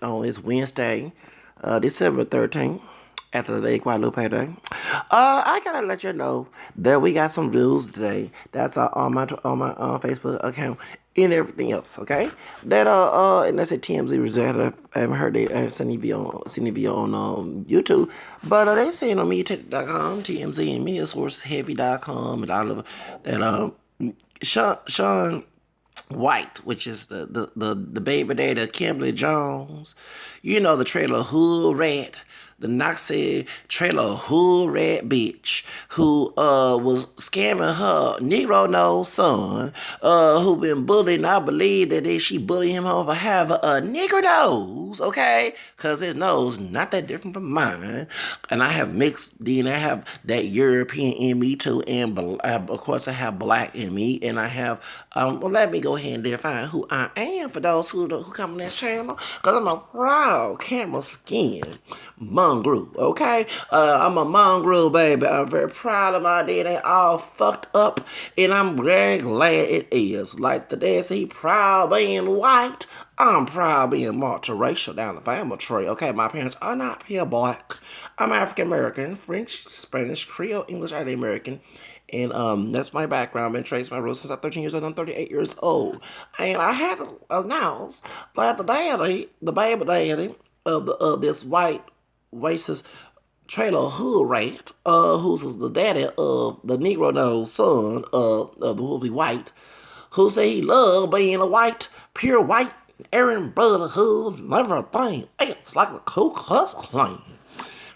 on this Wednesday, December 13th, after the day Guadalupe Day. I gotta let you know that we got some news today. That's on my Facebook account and everything else. Okay, that and that's at TMZ result. I haven't heard they have seen the video on YouTube, but they saying on MediaTek.com, TMZ and MediaSourceHeavy.com and all of that. Sean White, which is the baby daddy of Kimberly Jones. You know, the trailer hood rat, the Nazi trailer hood rat bitch who was scamming her Negro nose son, who been bullied. And I believe that she bullied him over having a nigger nose, okay? Cause his nose not that different from mine, and I have mixed DNA. I have that European in me too, and of course I have black in me, and I have well, let me go ahead and define who I am for those who come on this channel. Because I'm a proud camera skin mongrel, okay? I'm a mongrel, baby. I'm very proud of my DNA, all fucked up, and I'm very glad it is. Like the dad said, he proud being white. I'm proud being multiracial down the family tree, okay? My parents are not pure black. I'm African American, French, Spanish, Creole, English, and American. And that's my background. I've been tracing my roots since I'm 13 years old. I'm 38 years old. And I had to announce that the baby daddy of this white racist trailer hood rat, who's the daddy of the Negro nose son of the will be white, who say he love being a white, pure white, Aryan brotherhood, and everything. It's like a Ku Klux Klan.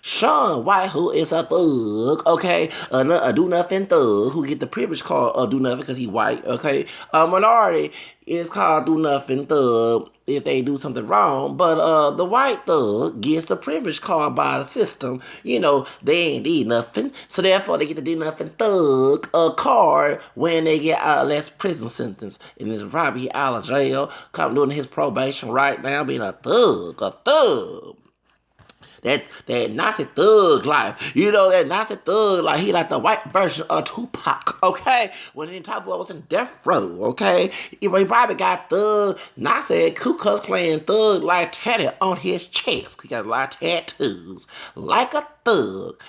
Sean White, who is a thug, okay, a do nothing thug, who get the privilege called do nothing because he white, okay. A minority is called do nothing thug if they do something wrong, but the white thug gets the privilege called by the system. You know, they ain't did nothing, so therefore they get the do nothing thug card when they get less prison sentence, and it's probably out of jail, come doing his probation right now, being a thug, a thug. That Nazi thug life. You know, that Nazi thug life. He like the white version of Tupac, okay? When he talk about was in death row, okay? He probably got thug, Nazi Ku Klux Klan thug like tatted on his chest. He got a lot of tattoos. Like a thug.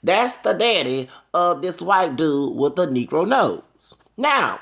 That's the daddy of this white dude with the Negro nose. Now,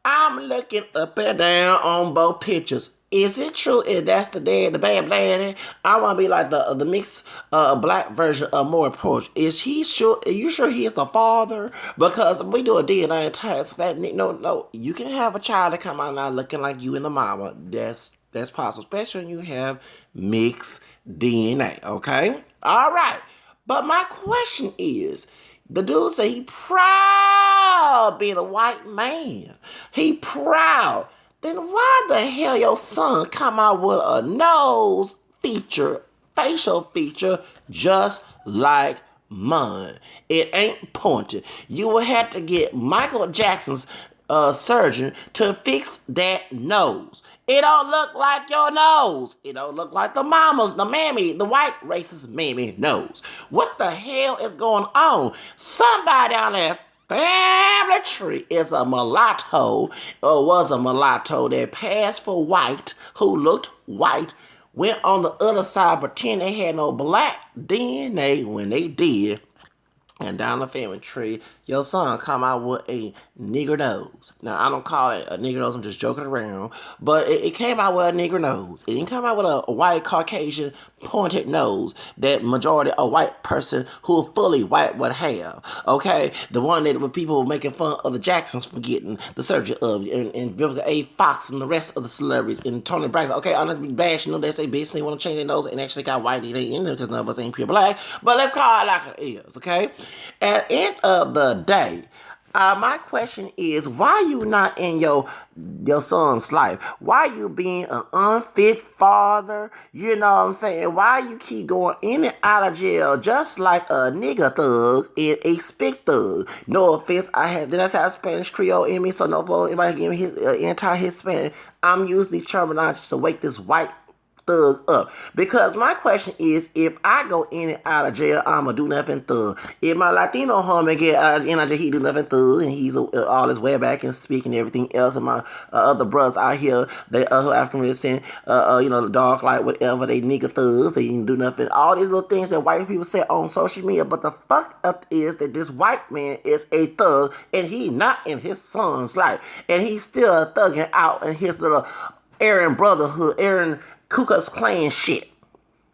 I'm looking up and down on both pictures. Is it true if that's the dad, the bad daddy? I want to be like the mixed black version of more approach. Is he sure? Are you sure he's the father? Because we do a DNA test. That no, you can have a child that come out now looking like you and the mama. That's possible, especially when you have mixed DNA. Okay, all right. But my question is, the dude say he proud being a white man. He proud. Then why the hell your son come out with a nose feature, facial feature, just like mine? It ain't pointed. You will have to get Michael Jackson's surgeon to fix that nose. It don't look like your nose. It don't look like the mama's, the mammy, the white racist mammy nose. What the hell is going on? Somebody on that family tree is a mulatto or was a mulatto that passed for white, who looked white, went on the other side, pretend they had no black DNA when they did, and down the family tree, your son come out with a nigger nose. Now, I don't call it a nigger nose, I'm just joking around, but it came out with a nigger nose. It didn't come out with a white Caucasian pointed nose that majority a white person who are fully white would have, okay? The one that when people were making fun of the Jacksons for getting the surgery of, and Vivica A. Fox and the rest of the celebrities, and Tony Braxton. Okay, I'm not bashing them, they say basically want to change their nose and actually got white DNA in there because none of us ain't pure black, but let's call it like it is, okay? At the end of the day, my question is, why you not in your son's life? Why you being an unfit father? You know what I'm saying? Why you keep going in and out of jail just like a nigga thug and a spick thug? No offense, did I say I Spanish Creole in me? So no, anybody give me his anti-Hispanic. I'm using these terminologies to wake this white thug up. Because my question is, if I go in and out of jail, I'ma do nothing thug. If my Latino homie get in jail, he do nothing thug, and he's all his way back and speaking everything else, and my other brothers out here, they African descent, the dark light, whatever, they nigga thugs, they didn't do nothing. All these little things that white people say on social media, but the fuck up is that this white man is a thug, and he not in his son's life, and he's still thugging out in his little Aryan Brotherhood, Aryan Ku Klux Klan shit.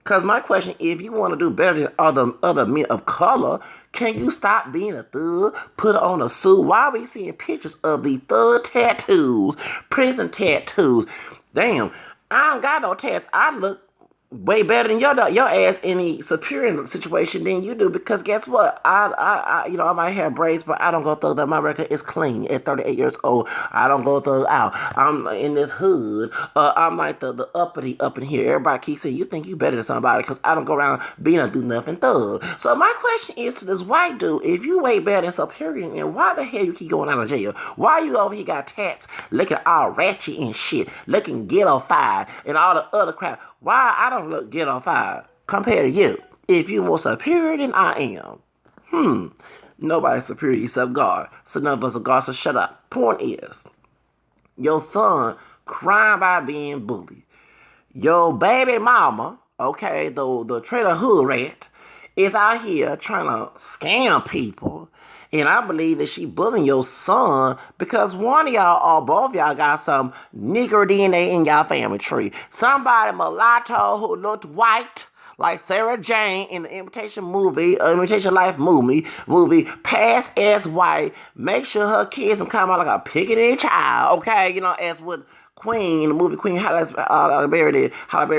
Because my question, if you want to do better than other men of color, can you stop being a thug? Put on a suit. Why are we seeing pictures of the thug tattoos, prison tattoos? Damn, I don't got no tats. I look way better than your ass in a superior situation than you do, because guess what? I might have braids, but I don't go thug that. My record is clean at 38 years old. I don't go thug out. I'm in this hood. I'm like the uppity up in here. Everybody keeps saying you think you better than somebody because I don't go around being a do nothing thug. So my question is to this white dude: if you way better and superior, then why the hell you keep going out of jail? Why you over here got tats, looking all ratchet and shit, looking ghetto fire and all the other crap? Why I don't look get on fire compared to you? If you more superior than I am. Nobody's superior except God. So none of us are God, so shut up. Point is, your son crying by being bullied. Your baby mama, okay, the trailer hood rat, is out here trying to scam people. And I believe that she bullying your son because one of y'all or both of y'all got some nigger DNA in y'all family tree. Somebody mulatto who looked white, like Sarah Jane in the Imitation Life movie, pass as white, make sure her kids don't come out like a picking child, okay? As with Queen, the movie Queen, Halle Berry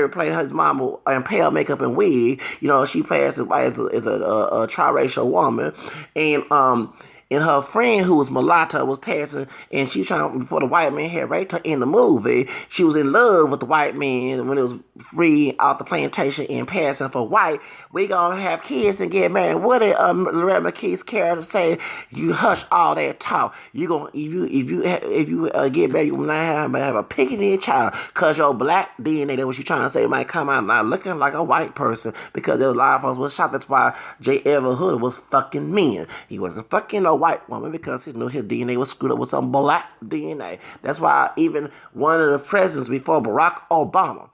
played his mama in pale makeup and wig. She plays as a triracial woman, and her friend who was mulatto was passing, and she was trying, before the white man had raped her in the movie, she was in love with the white man when it was free out the plantation and passing for white. We gonna have kids and get married. What did Loretta McKee's character say? You hush all that talk. You gonna if you get married, you will not have a picking child, cause your black DNA, that what you trying to say, might come out now looking like a white person, because there was a lot of folks was shot. That's why J. Edward Hood was fucking men. He wasn't fucking no white woman because he knew his DNA was screwed up with some black DNA. That's why even one of the presidents before Barack Obama,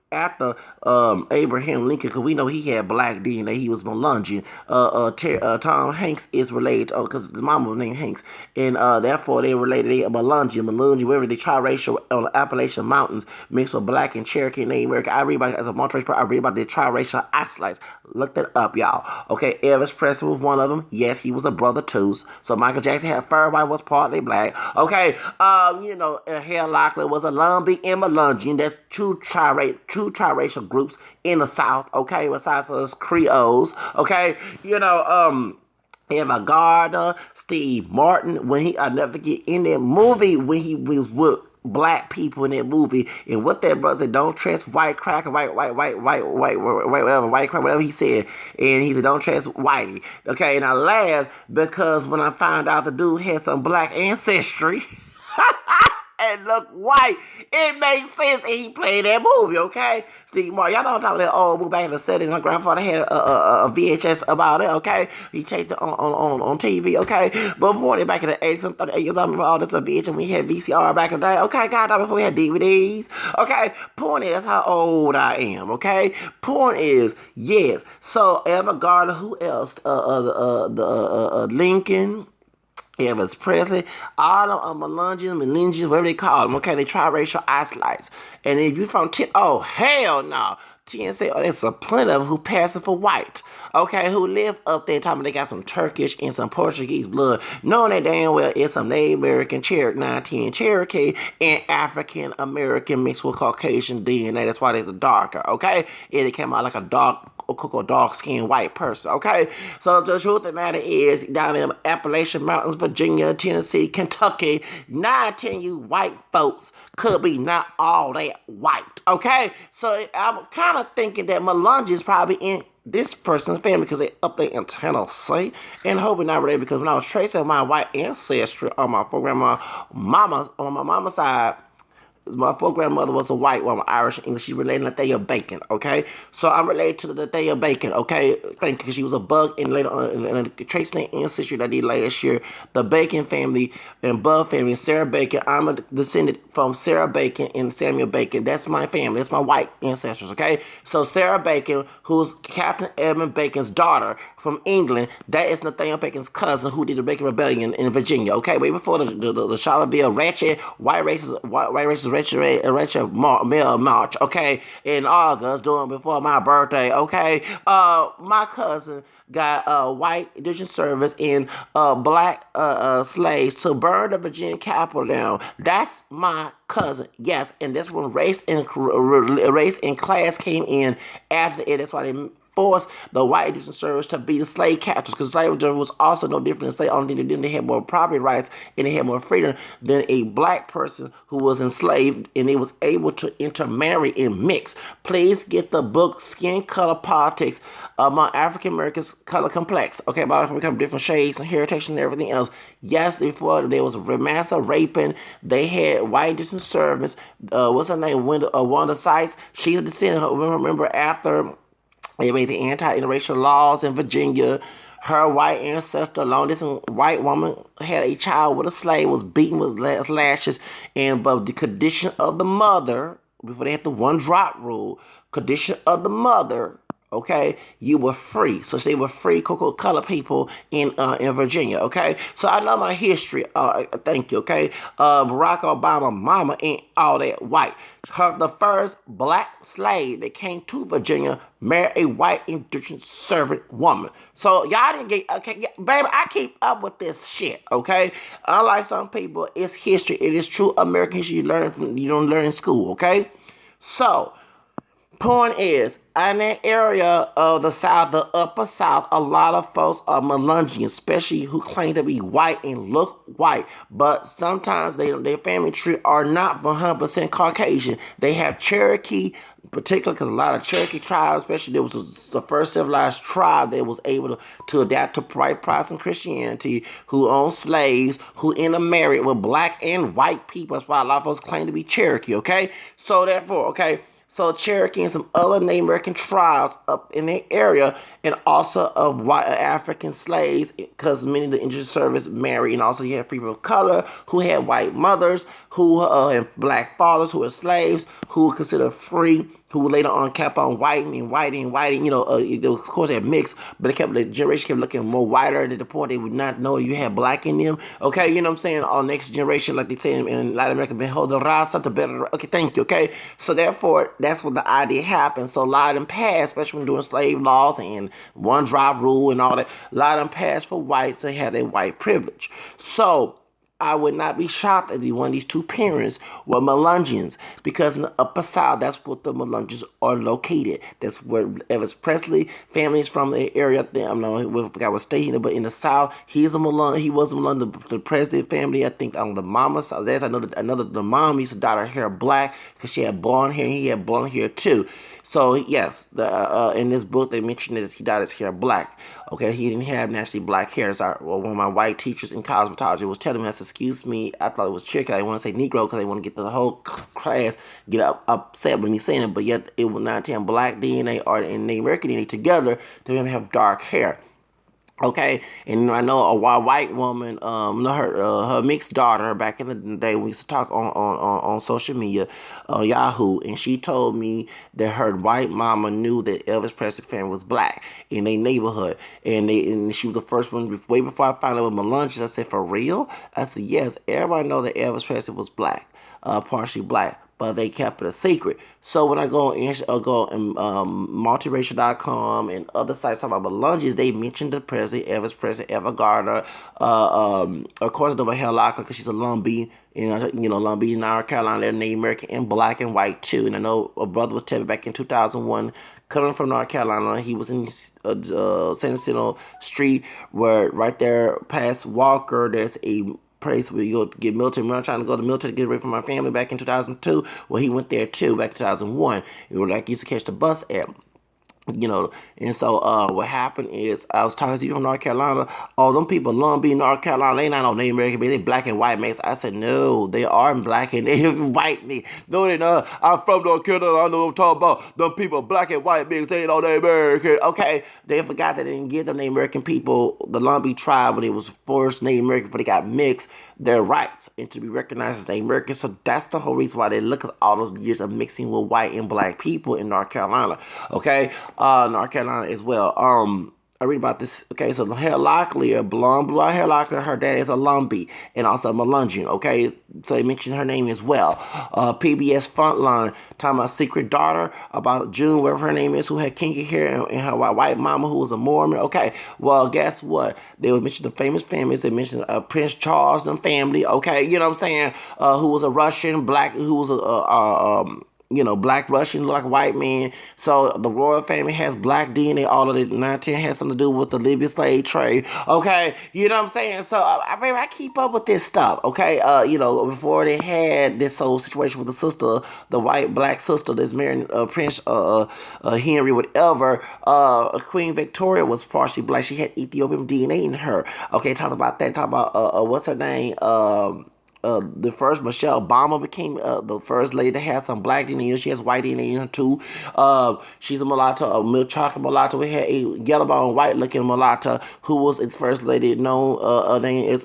after Abraham Lincoln, because we know he had black DNA, he was Melungeon. Tom Hanks is related, because his mama was named Hanks, and therefore they related Melungeon, wherever the triracial on the Appalachian Mountains mixed with black and Cherokee and Native American. I read about, as a multiracial person, I read about the triracial isolates. Look that up, y'all. Okay, Elvis Presley was one of them. Yes, he was a brother too. So Michael Jackson had fur white, was partly black. Okay, Hale Lockley was a Lumbee and Melungeon. That's two triracial groups in the South, okay, besides us Creoles, okay, Eva Gardner, Steve Martin, when I'll never forget, in that movie, when he was with black people in that movie, and what that brother said, don't trust white cracker, whatever he said, and he said, don't trust whitey, okay, and I laughed because when I found out the dude had some black ancestry, and look white, it makes sense, and he played that movie, okay? Steve Martin, y'all know I'm talking about that old movie back in the 70s. My grandfather had a VHS about it, okay? He taped it on TV, okay? But before that, back in the 80s, I'm 38 years old, I remember all this VHS, we had VCR back in the day, okay? God, before we had DVDs, okay? Point is, that's how old I am, okay? Point is, yes. So, Eva Gardner, who else? Lincoln, Elvis Presley, all of them Melungeons, whatever they call them, okay, they triracial isolates. And if you from oh, hell no. TNC, it's a plenty of them who passing for white, okay, who live up there talking they got some Turkish and some Portuguese blood, knowing that damn well it's some Native American, Cherokee, 910 Cherokee, and African American mixed with Caucasian DNA. That's why they're the darker, okay? And it came out like a dark-skinned white person, okay? So the truth of the matter is, down in Appalachian Mountains, Virginia, Tennessee, Kentucky, 9-10 you white folks could be not all that white, okay? So I'm kind of thinking that Melungeon is probably in this person's family because they up there in Tennessee, and hoping not related, because when I was tracing my white ancestry on my mama's side, My full grandmother was a white woman, Irish and English. She related to Nathaniel Bacon, okay? So I'm related to the Nathaniel Bacon, okay? Thank you, because she was a bug, and later on, in tracing the ancestry that I did last year, the Bacon family and Bud family, Sarah Bacon. I'm a descendant from Sarah Bacon and Samuel Bacon. That's my family. That's my white ancestors, okay? So Sarah Bacon, who's Captain Edmund Bacon's daughter from England, that is Nathaniel Bacon's cousin who did the Bacon Rebellion in Virginia, okay? Way before the Charlottesville ratchet, white racist ratchet march, okay? In August, doing before my birthday, okay? My cousin got white indigenous service and black slaves to burn the Virginia Capitol down. That's my cousin, yes, and that's when race and class came in after it. That's why they forced the white indigenous servers to be the slave captors, because slavery was also no different than slave. Only thing they did, they had more property rights and they had more freedom than a black person who was enslaved, and they was able to intermarry and mix. Please get the book Skin Color Politics among African Americans Color Complex. Okay, about become different shades and heritage and everything else. Yes, before there was massive raping, they had white indigenous servants. What's her name? Wanda Sykes. She's a descendant. Remember after they made the anti-interracial laws in Virginia. Her white ancestor, long distance white woman, had a child with a slave, was beaten with lashes, and but the condition of the mother, before they had the one drop rule, condition of the mother, okay, you were free. So they were free color people in Virginia, okay? So I know my history. Thank you, okay? Barack Obama mama ain't all that white. The first black slave that came to Virginia married a white indigenous servant woman. So y'all didn't get, okay, yeah, baby, I keep up with this shit, okay? Unlike some people, it's history. It is true American history you don't learn in school, okay? So, point is, in that area of the South, the Upper South, a lot of folks are Melungeons, especially who claim to be white and look white. But sometimes their family tree are not 100% Caucasian. They have Cherokee, particularly because a lot of Cherokee tribes, especially there was the first civilized tribe that was able to adapt to white Protestant Christianity, who owned slaves, who intermarried with black and white people. That's why a lot of folks claim to be Cherokee, okay? So therefore, okay, so Cherokee and some other Native American tribes up in the area, and also of white African slaves, because many of the indigenous service married, and also you had people of color who had white mothers, who had black fathers who were slaves, who were considered free, who later on kept on whitening, you know, of course they had mixed, but the generation kept looking more whiter to the point they would not know you had black in them, okay, you know what I'm saying, on next generation, like they say in Latin America, behold the raza, the better, okay, thank you, okay, so therefore, that's what the idea happened. So a lot of them passed, especially when doing slave laws and one drop rule and all that, a lot of them passed for whites to have their white privilege. So I would not be shocked if one of these two parents were Melungeons, because in the Upper South, that's what the Melungeons are located. That's where Elvis Presley family is from, the area. I forgot what state, but in the South, he was a Melungeon. The Presley family, I think on the mama's side, the mom used to dye her hair black because she had blonde hair, and he had blonde hair too. So yes, in this book they mentioned that he dyed his hair black. Okay, he didn't have naturally black hair. So one of my white teachers in cosmetology was telling me, I said, excuse me, I thought it was Cherokee. I want to say Negro because they want to get the whole class get upset with me saying it, but yet it will not tell black DNA or in the American DNA together, they're going to have dark hair. Okay, and I know a white woman, her mixed daughter back in the day, we used to talk on social media, Yahoo, and she told me that her white mama knew that Elvis Presley family was black in their neighborhood, and she was the first one, way before I found out with my lunches. I said, for real? I said, yes, everybody know that Elvis Presley was black, partially black, but they kept it a secret. So when I go on multiracial.com and other sites talking about lunges, they mentioned the president, Elvis Presley, Eva Gardner, of course, Nova Helaka, because she's a Lumbee, Lumbee, North Carolina, they're Native American and black and white too. And I know a brother was telling me back in 2001, coming from North Carolina, he was in San Jacinto Street, where right there past Walker, there's a place where you go get military. I'm trying to go to military to get away from my family back in 2002. Well, he went there too back in 2001. It was like he used to catch the bus at. you know. And so what happened is I was talking to you from North Carolina. Oh, them people Long Beach, North Carolina, they not no Native American, they black and white mix. I said no, they are black and Native white me. No, they not. I'm from North Carolina. I know what I'm talking about. Them people black and white mix. They ain't no Native American. Okay, they forgot that they didn't give the Native American people, the Long Beach tribe, when it was first Native American, before they got mixed, their rights and to be recognized as Native American. So that's the whole reason why they look at all those years of mixing with white and black people in North Carolina. Okay, North Carolina as well. I read about this. Okay, so the hair Locklear, blonde, blue hair Locklear, her dad is a Lumbee and also Melungeon. Okay, so they mentioned her name as well. PBS Frontline, talking about Secret Daughter, about June, whatever her name is, who had kinky hair, and her white mama who was a Mormon. Okay, well, guess what? They would mention the famous families. They mentioned Prince Charles and family. Okay, you know what I'm saying? Who was a Russian, black, who was black Russian, look like a white man. So the royal family has black DNA. All of it, 19 has something to do with the Libyan slave trade. Okay, you know what I'm saying? So I keep up with this stuff. Okay, before they had this whole situation with the sister, the white black sister that's marrying Prince Henry, whatever. Queen Victoria was partially black. She had Ethiopian DNA in her. Okay, talk about that. Talk about what's her name? The first Michelle Obama became the first lady to have some black DNA. She has white DNA in her too. She's a mulatto, a milk chocolate mulatto. We had a yellow bone white looking mulatto who was its first lady known. Her name is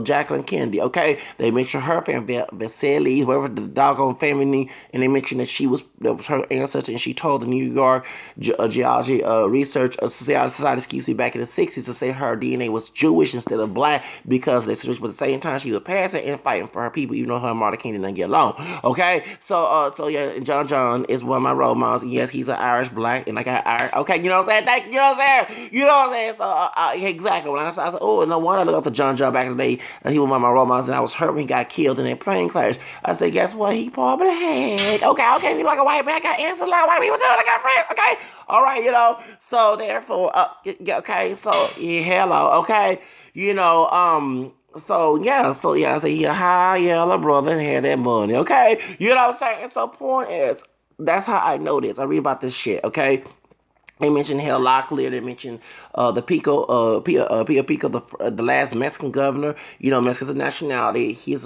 Jacqueline Kennedy. Okay, they mentioned her family, Vasily, whoever the doggone family name, and they mentioned that was her ancestor, and she told the New York Geology Research Society, excuse me, back in the 60s to say her DNA was Jewish instead of black because they switched. But at the same time, she was passing and fighting for her people, even though her and Martin King didn't get along. Okay, so yeah, John is one of my role models. Yes, he's an Irish black, and I got Irish. Okay, you know what I'm saying? Thank you. You know what I'm saying? You know what I'm saying? So exactly. When I said, oh, no wonder I looked up to John back in the day, and he was one of my role models, and I was hurt when he got killed in that plane crash. I said, guess what? He part black. Okay, you like a white man? I got answers like white people too. I got friends. Okay, all right, So therefore, okay, so yeah, hello, okay, so I say he a high yellow brother and had that money, okay, you know what I'm saying. So point is, that's how I know this. I read about this shit, okay. They mentioned Hell Locklear. They mentioned the Pico, Pio Pico, the last Mexican governor. You know, Mexican's a nationality. His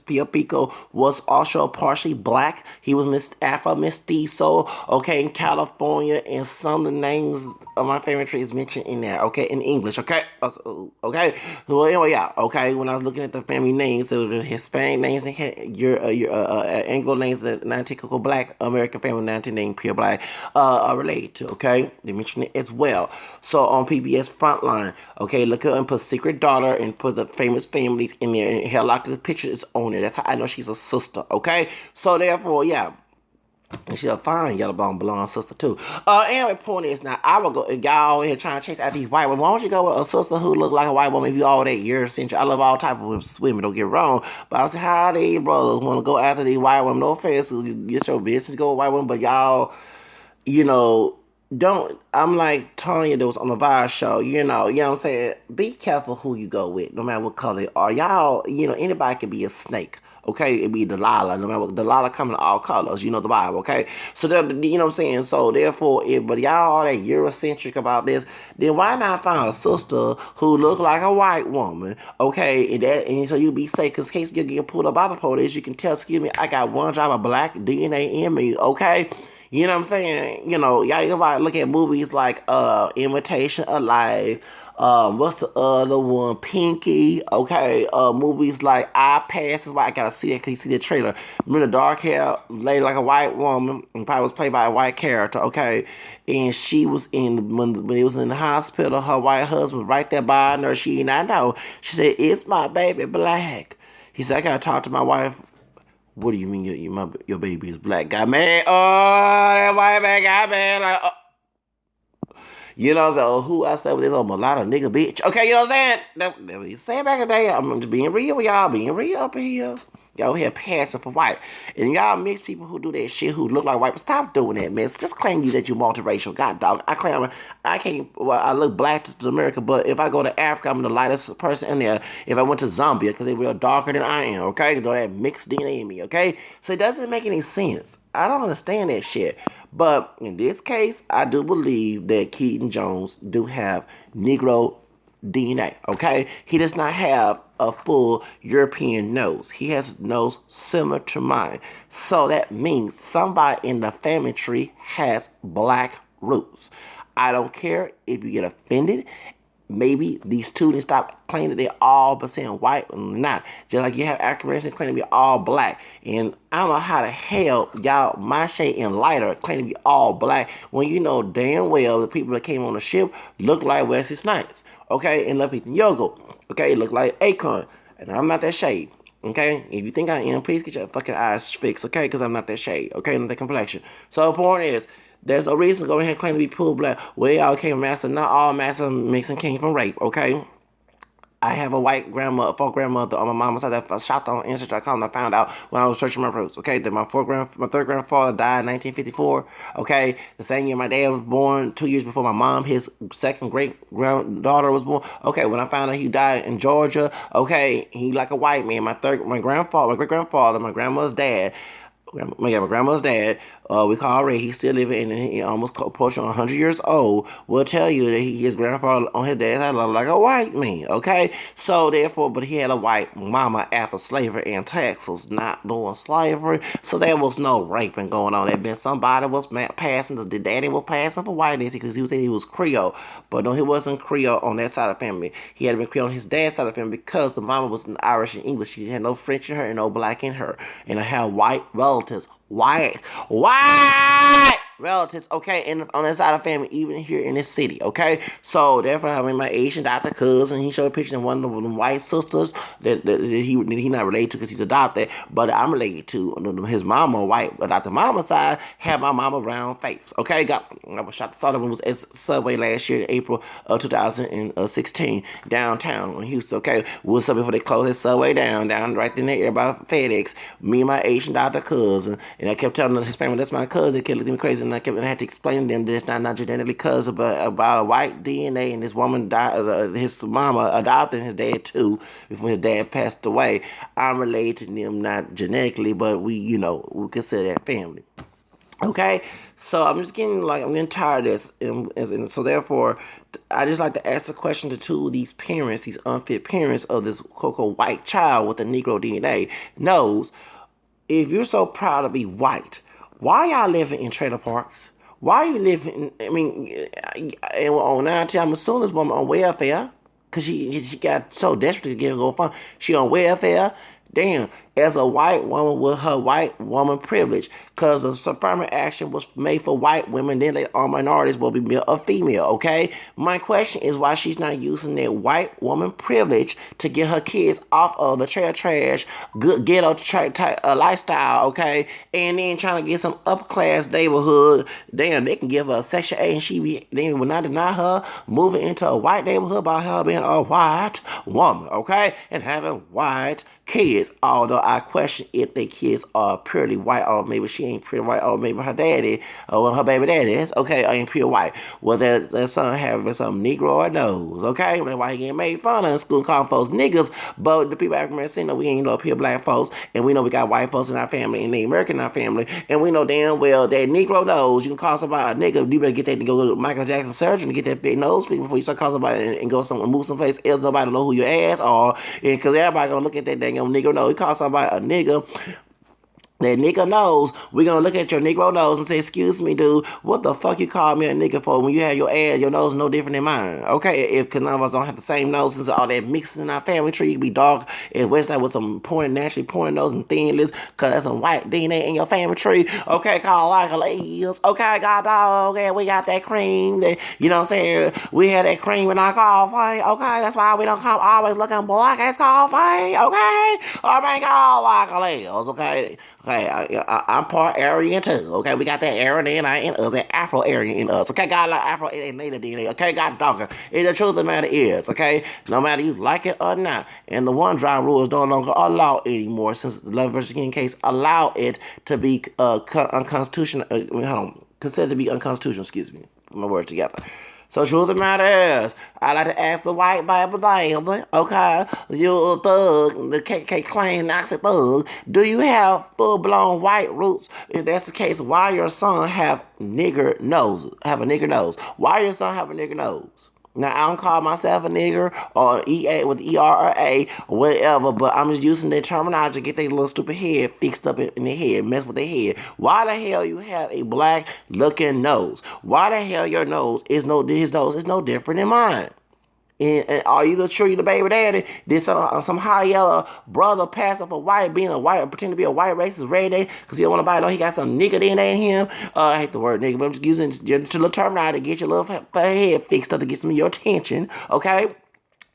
Pio Pico was also partially black. He was Afro mestizo. Okay, in California, and some of the names of my favorite trees mentioned in there. Okay, in English. Okay, okay. So anyway, yeah. Okay, when I was looking at the family names, so the Hispanic names and your Anglo names, the non-typical black American family, 19 named pure black, are related to. Okay. They mention it as well. So on PBS Frontline, okay, look up and put Secret Daughter and put the famous families in there. And hell, like the picture is on it. That's how I know she's a sister. Okay, so therefore, yeah. And she's a fine yellow bone blonde sister too. Anyway, point is now I would go if y'all here trying to chase after these white women. Why don't you go with a sister who look like a white woman if you all that Eurocentric? I love all type of women, don't get wrong. But I say how these brothers want to go after these white women. No offense, you get your business go with white women, but y'all, you know, don't. I'm like Tanya that was on the Vibe show, you know what I'm saying? Be careful who you go with, no matter what color they are. Y'all, anybody can be a snake. Okay, it be Delilah, no matter what. Delilah coming in all colors, the Bible, okay? So, you know what I'm saying? So, therefore, but y'all all that Eurocentric about this, then why not find a sister who look like a white woman, okay? And so you be safe, because in case you get pulled up by the police, you can tell, excuse me, I got one drop of black DNA in me, okay? You know what I'm saying? Y'all need look at movies like Imitation of Life. What's the other one? Pinky. Okay. Movies like I Pass is why I gotta see that because you see the trailer. Remember the dark hair lady like a white woman and probably was played by a white character. Okay. And she was when he was in the hospital, her white husband was right there by her. She did not know. She said, "It's my baby black." He said, "I gotta talk to my wife." What do you mean your baby is black? Got mad. Oh, that white man got mad. Like, so who I said with this mulatto nigga bitch. Okay, you know what I'm saying? That what you saying back in the day. I'm just being real with y'all, being real up here. Y'all here passing for white. And y'all mixed people who do that shit who look like white, stop doing that, man. Just claim you that you're multiracial. God dog. I can't, well, I look black to America, but if I go to Africa, I'm the lightest person in there. If I went to Zambia, because they're real darker than I am, okay? Because that mixed DNA in me, okay? So it doesn't make any sense. I don't understand that shit. But in this case, I do believe that Keaton Jones do have Negro DNA, okay? He does not have a full European nose. He has a nose similar to mine. So that means somebody in the family tree has black roots. I don't care if you get offended. Maybe these two didn't stop claiming that they're all but saying white or not. Just like you have African Americans claiming to be all black. And I don't know how the hell y'all, my shade and lighter, claim to be all black when you know damn well the people that came on the ship look like Wesley Snipes. Okay, and Love Ethan Yogo. Okay, look like Akon. And I'm not that shade. Okay, if you think I am, please get your fucking eyes fixed. Okay, because I'm not that shade. Okay, I'm not that complexion. So the point is, there's no reason to go ahead and claim to be poor black. Well, y'all came from master. Not all master mixing came from rape. Okay. I have a white grandmother, folk grandmother on my mama's side that I shot on Instagram. I found out when I was searching my roots. Okay, that my third grandfather died in 1954. Okay, the same year my dad was born, 2 years before my mom, his second great granddaughter was born. Okay, when I found out he died in Georgia, okay, he like a white man. My great grandfather, my grandmother's dad. My grandma's dad, we call Ray, he's still living and he almost approaching 100 years old, will tell you that his grandfather on his dad's side looked like a white man, okay? So therefore, but he had a white mama after slavery in Texas, not doing slavery, so there was no raping going on. There been somebody was passing, the daddy was passing for whiteness because he was saying he was Creole, but no, he wasn't Creole on that side of the family. He had been Creole on his dad's side of the family because the mama was Irish and English. She had no French in her and no black in her, and I had white relatives. White relatives, okay, and on that side of the family, even here in this city, okay. So therefore, having my Asian doctor cousin, he showed a picture of one of the white sisters that he not related to because he's adopted, but I'm related to. His mama, white, adopted mama's side, had my mama brown face, okay. I shot the saw that one was at Subway last year in April of 2016 downtown in Houston, okay. Was up before they closed that Subway down right in the air by FedEx. Me and my Asian doctor cousin, and I kept telling his family that's my cousin. They kept looking crazy, and I had to explain to them that it's not genetically cousin, but about a white DNA, and this woman died, his mama adopted his dad too before his dad passed away. I'm related to them, not genetically, but we consider that family. Okay, so I'm getting tired of this, and so therefore, I just like to ask the question to two of these parents, these unfit parents of this quote white child with a Negro DNA knows. If you're so proud to be white, why y'all living in trailer parks? Why you living? On 9 I'm assuming this woman on welfare because she got so desperate to get a go fund. She on welfare. Damn, as a white woman with her white woman privilege, because the affirmative action was made for white women, then later all minorities will be male or female, okay? My question is why she's not using that white woman privilege to get her kids off of the trailer trash, good ghetto lifestyle, okay? And then trying to get some upper class neighborhood. Damn, they can give her a Section 8 and they will not deny her moving into a white neighborhood by her being a white woman, okay? And having white kids, although I question if their kids are purely white, or maybe she ain't pure white, or maybe her daddy, or her baby daddy is, okay, ain't pure white. Well, their son having some Negro or nose, okay? That's why he getting made fun of in school, calling folks niggas, but the people African Americans know we ain't no pure black folks, and we know we got white folks in our family, and the American in our family, and we know damn well that Negro nose, you can call somebody a nigga, you better get that to go to Michael Jackson surgery to get that big nose before you start calling somebody and go move someplace else, nobody know who your ass are, and because everybody gonna look at that dang Negro nose. You call somebody a nigga, that nigga knows, we're gonna look at your Negro nose and say, excuse me, dude, what the fuck you call me a nigga for when you have your nose no different than mine? Okay, if none of us don't have the same nose, since all that mixing in our family tree, you be dark and west side with some naturally pointed nose and thin lips, cause that's some white DNA in your family tree. Okay, call like a ladies. Okay, got dog, okay, we got that cream, you know what I'm saying? We had that cream in our coffee, okay, that's why we don't come always looking black as coffee, okay? Oh my God, like a ladies, okay? Okay, I'm part Aryan too. Okay, we got that Aryan DNA in us, that Afro Aryan in us. Okay, got a lot of Afro and native DNA. Okay, got darker. And the truth of the matter is, okay, no matter you like it or not, and the one drop rule is no longer allowed anymore since the Love versus King case allow it to be unconstitutional. Hold on, considered to be unconstitutional. Excuse me, put my words together. So truth of the matter is, I like to ask the white Bible daily, okay, you a thug, the KK claim Nazi thug, do you have full-blown white roots? If that's the case, why your son have a nigger nose? Why your son have a nigger nose? Now, I don't call myself a nigger or EA with ER or A or whatever, but I'm just using their terminology to get their little stupid head fixed up in their head, mess with their head. Why the hell you have a black looking nose? Why the hell your nose is his nose is no different than mine? And are you the baby daddy? Did some high yellow brother pass up a white, being a white, pretend to be a white racist red day because he don't want nobody to know he got some nigga DNA in him? I hate the word nigga, but I'm just using your little terminology to get your little head fixed up to get some of your attention, okay?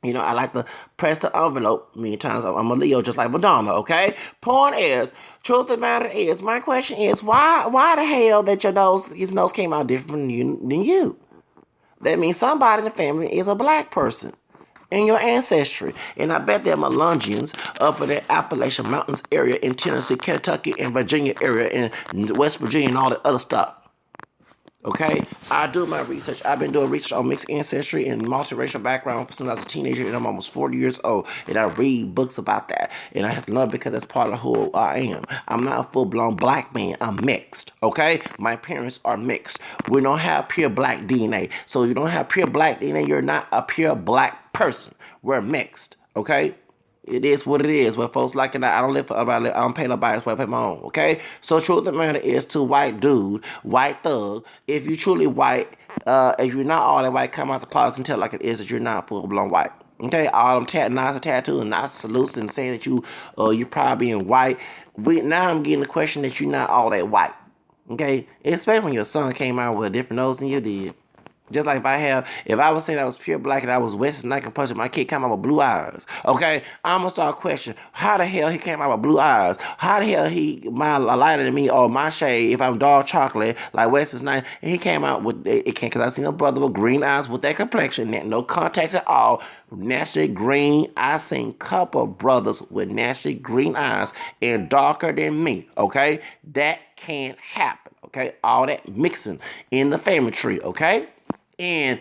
You know, I like to press the envelope many times. I'm a Leo just like Madonna, okay? Point is, truth of the matter is, my question is, why the hell that his nose came out different than you? That means somebody in the family is a black person in your ancestry. And I bet them Melungians up in the Appalachian Mountains area in Tennessee, Kentucky, and Virginia area, and West Virginia, and all that other stuff. Okay, I do my research. I've been doing research on mixed ancestry and multiracial background since I was a teenager, and I'm almost 40 years old. And I read books about that, and I have to love it because that's part of who I am. I'm not a full-blown black man. I'm mixed. Okay, my parents are mixed. We don't have pure black DNA, so if you don't have pure black DNA, you're not a pure black person. We're mixed. Okay. It is what it is. What folks like it, I don't live for everybody. I don't pay nobody's way. I pay my own. Okay. So truth of the matter is, to white dude, white thug. If you truly white, if you're not all that white, come out the closet and tell like it is that you're not full blown white. Okay. All them nice tattoos and nice salutes and saying that you probably being white. Now I'm getting the question that you're not all that white. Okay. Especially when your son came out with a different nose than you did. Just like if I was saying I was pure black and I was Western Nike person, my kid came out with blue eyes. Okay, I'm gonna start questioning how the hell he came out with blue eyes. How the hell he lighter than me or my shade if I'm dark chocolate like Western Nike, and he came out with it can't because I seen a brother with green eyes with that complexion, no contacts at all, naturally green. I seen couple brothers with naturally green eyes and darker than me. Okay, that can't happen. Okay, all that mixing in the family tree. Okay. And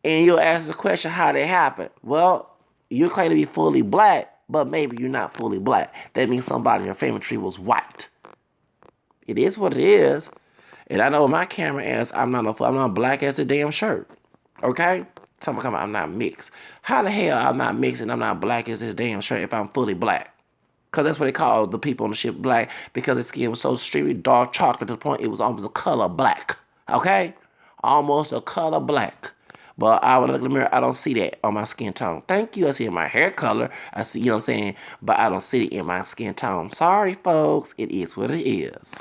you'll ask the question how that happened. Well, you claim to be fully black, but maybe you're not fully black. That means somebody in your family tree was white. It is what it is. And I know my camera is I'm not black as a damn shirt. Okay? Someone come out, I'm not mixed. How the hell I'm not mixed and I'm not black as this damn shirt if I'm fully black? Because that's what they call the people on the ship black, because their skin was so extremely dark chocolate to the point it was almost a color black. Okay? Almost a color black. But I would look in the mirror, I don't see that on my skin tone. Thank you. I see it in my hair color. I see, you know what I'm saying? But I don't see it in my skin tone. Sorry, folks. It is what it is.